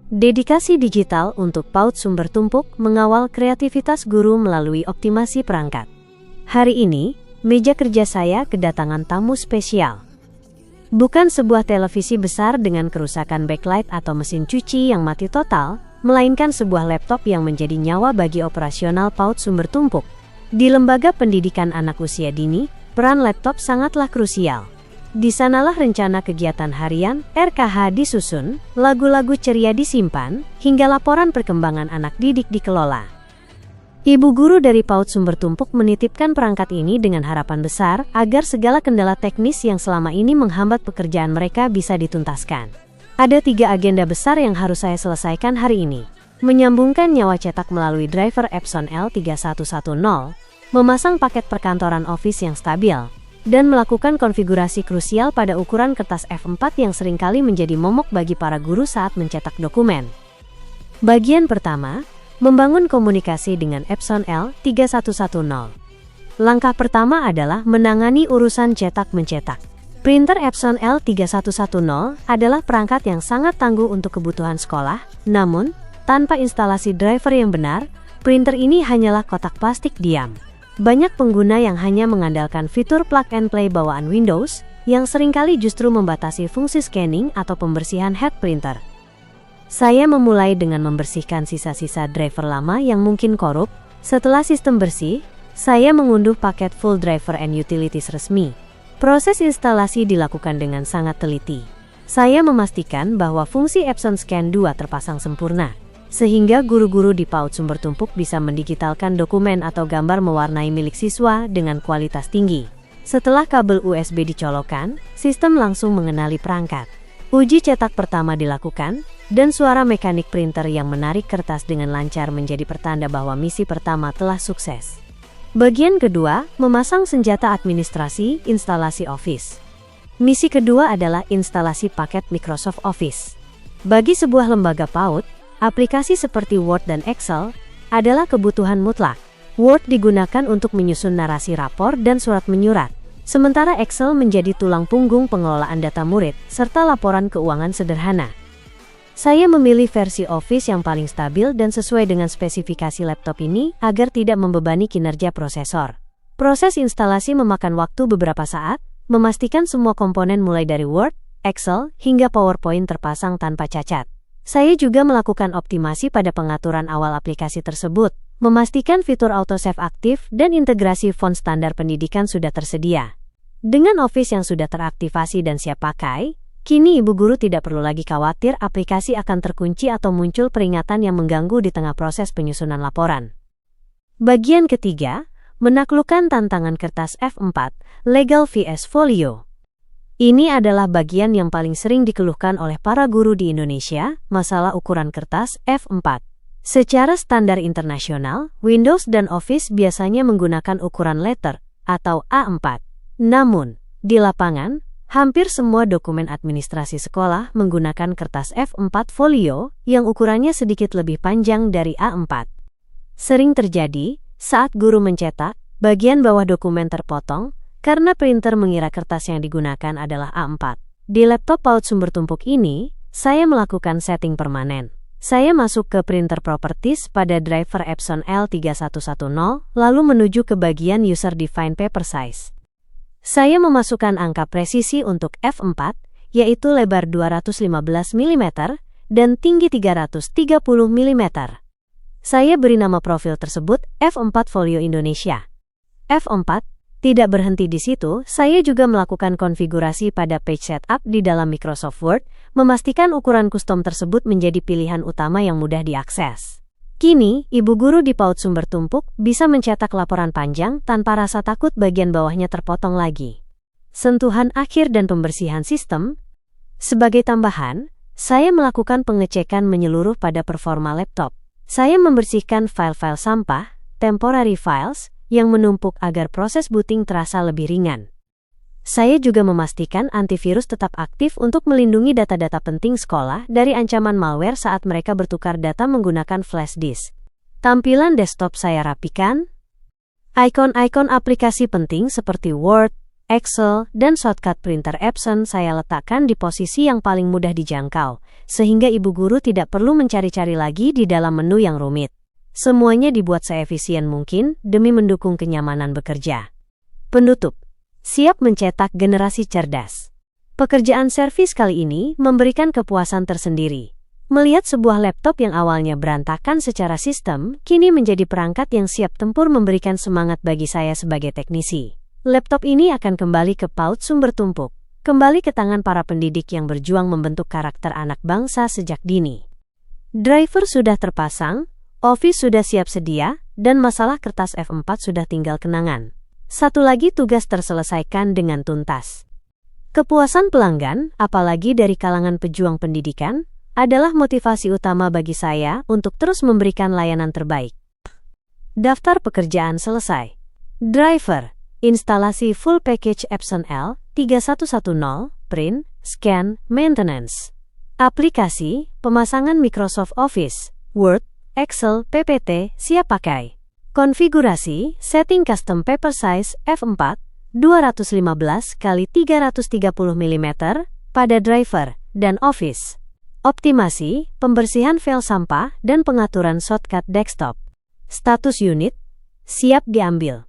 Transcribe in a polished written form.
Dedikasi digital untuk PAUD Sumber Tumpuk mengawal kreativitas guru melalui optimasi perangkat. Hari ini, meja kerja saya kedatangan tamu spesial. Bukan sebuah televisi besar dengan kerusakan backlight atau mesin cuci yang mati total, melainkan sebuah laptop yang menjadi nyawa bagi operasional PAUD Sumber Tumpuk. Di lembaga pendidikan anak usia dini, peran laptop sangatlah krusial. Di sanalah rencana kegiatan harian RKH disusun, lagu-lagu ceria disimpan, hingga laporan perkembangan anak didik dikelola. Ibu guru dari PAUD Sumber Tumpuk menitipkan perangkat ini dengan harapan besar agar segala kendala teknis yang selama ini menghambat pekerjaan mereka bisa dituntaskan. Ada 3 agenda besar yang harus saya selesaikan hari ini. Menyambungkan nyawa cetak melalui driver Epson L3110, memasang paket perkantoran Office yang stabil, dan melakukan konfigurasi krusial pada ukuran kertas F4 yang seringkali menjadi momok bagi para guru saat mencetak dokumen. Bagian pertama, membangun komunikasi dengan Epson L3110. Langkah pertama adalah menangani urusan cetak-mencetak. Printer Epson L3110 adalah perangkat yang sangat tangguh untuk kebutuhan sekolah, namun, tanpa instalasi driver yang benar, printer ini hanyalah kotak plastik diam. Banyak pengguna yang hanya mengandalkan fitur plug and play bawaan Windows, yang seringkali justru membatasi fungsi scanning atau pembersihan head printer. Saya memulai dengan membersihkan sisa-sisa driver lama yang mungkin korup. Setelah sistem bersih, saya mengunduh paket full driver and utilities resmi. Proses instalasi dilakukan dengan sangat teliti. Saya memastikan bahwa fungsi Epson Scan 2 terpasang sempurna, sehingga guru-guru di PAUD Sumber Tumpuk bisa mendigitalkan dokumen atau gambar mewarnai milik siswa dengan kualitas tinggi. Setelah kabel USB dicolokkan, sistem langsung mengenali perangkat. Uji cetak pertama dilakukan, dan suara mekanik printer yang menarik kertas dengan lancar menjadi pertanda bahwa misi pertama telah sukses. Bagian kedua, memasang senjata administrasi instalasi Office. Misi kedua adalah instalasi paket Microsoft Office. Bagi sebuah lembaga PAUD, aplikasi seperti Word dan Excel adalah kebutuhan mutlak. Word digunakan untuk menyusun narasi rapor dan surat menyurat, sementara Excel menjadi tulang punggung pengelolaan data murid serta laporan keuangan sederhana. Saya memilih versi Office yang paling stabil dan sesuai dengan spesifikasi laptop ini agar tidak membebani kinerja prosesor. Proses instalasi memakan waktu beberapa saat, memastikan semua komponen mulai dari Word, Excel, hingga PowerPoint terpasang tanpa cacat. Saya juga melakukan optimasi pada pengaturan awal aplikasi tersebut, memastikan fitur autosave aktif dan integrasi font standar pendidikan sudah tersedia. Dengan Office yang sudah teraktivasi dan siap pakai, kini ibu guru tidak perlu lagi khawatir aplikasi akan terkunci atau muncul peringatan yang mengganggu di tengah proses penyusunan laporan. Bagian ketiga, menaklukkan tantangan kertas F4, Legal vs Folio. Ini adalah bagian yang paling sering dikeluhkan oleh para guru di Indonesia, masalah ukuran kertas F4. Secara standar internasional, Windows dan Office biasanya menggunakan ukuran letter atau A4. Namun, di lapangan, hampir semua dokumen administrasi sekolah menggunakan kertas F4 folio yang ukurannya sedikit lebih panjang dari A4. Sering terjadi, saat guru mencetak, bagian bawah dokumen terpotong, karena printer mengira kertas yang digunakan adalah A4. Di laptop PAUD Sumber Tumpuk ini, saya melakukan setting permanen. Saya masuk ke Printer Properties pada driver Epson L3110, lalu menuju ke bagian User Defined Paper Size. Saya memasukkan angka presisi untuk F4, yaitu lebar 215 mm dan tinggi 330 mm. Saya beri nama profil tersebut F4 Folio Indonesia. F4. Tidak berhenti di situ, saya juga melakukan konfigurasi pada page setup di dalam Microsoft Word, memastikan ukuran custom tersebut menjadi pilihan utama yang mudah diakses. Kini, ibu guru di PAUD Sumber Tumpuk bisa mencetak laporan panjang tanpa rasa takut bagian bawahnya terpotong lagi. Sentuhan akhir dan pembersihan sistem. Sebagai tambahan, saya melakukan pengecekan menyeluruh pada performa laptop. Saya membersihkan file-file sampah, temporary files, yang menumpuk agar proses booting terasa lebih ringan. Saya juga memastikan antivirus tetap aktif untuk melindungi data-data penting sekolah dari ancaman malware saat mereka bertukar data menggunakan flash disk. Tampilan desktop saya rapikan. Ikon-ikon aplikasi penting seperti Word, Excel, dan shortcut printer Epson saya letakkan di posisi yang paling mudah dijangkau, sehingga ibu guru tidak perlu mencari-cari lagi di dalam menu yang rumit. Semuanya dibuat seefisien mungkin demi mendukung kenyamanan bekerja. Penutup. Siap mencetak generasi cerdas. Pekerjaan servis kali ini memberikan kepuasan tersendiri. Melihat sebuah laptop yang awalnya berantakan secara sistem, kini menjadi perangkat yang siap tempur memberikan semangat bagi saya sebagai teknisi. Laptop ini akan kembali ke PAUD sumber tumpuk, kembali ke tangan para pendidik yang berjuang membentuk karakter anak bangsa sejak dini. Driver sudah terpasang, Office sudah siap sedia, dan masalah kertas F4 sudah tinggal kenangan. Satu lagi tugas terselesaikan dengan tuntas. Kepuasan pelanggan, apalagi dari kalangan pejuang pendidikan, adalah motivasi utama bagi saya untuk terus memberikan layanan terbaik. Daftar pekerjaan selesai. Driver. Instalasi full package Epson L3110, print, scan, maintenance. Aplikasi, pemasangan Microsoft Office, Word, Excel, PPT, siap pakai. Konfigurasi, setting custom paper size F4, 215x330 mm, pada driver, dan Office. Optimasi, pembersihan file sampah, dan pengaturan shortcut desktop. Status unit, siap diambil.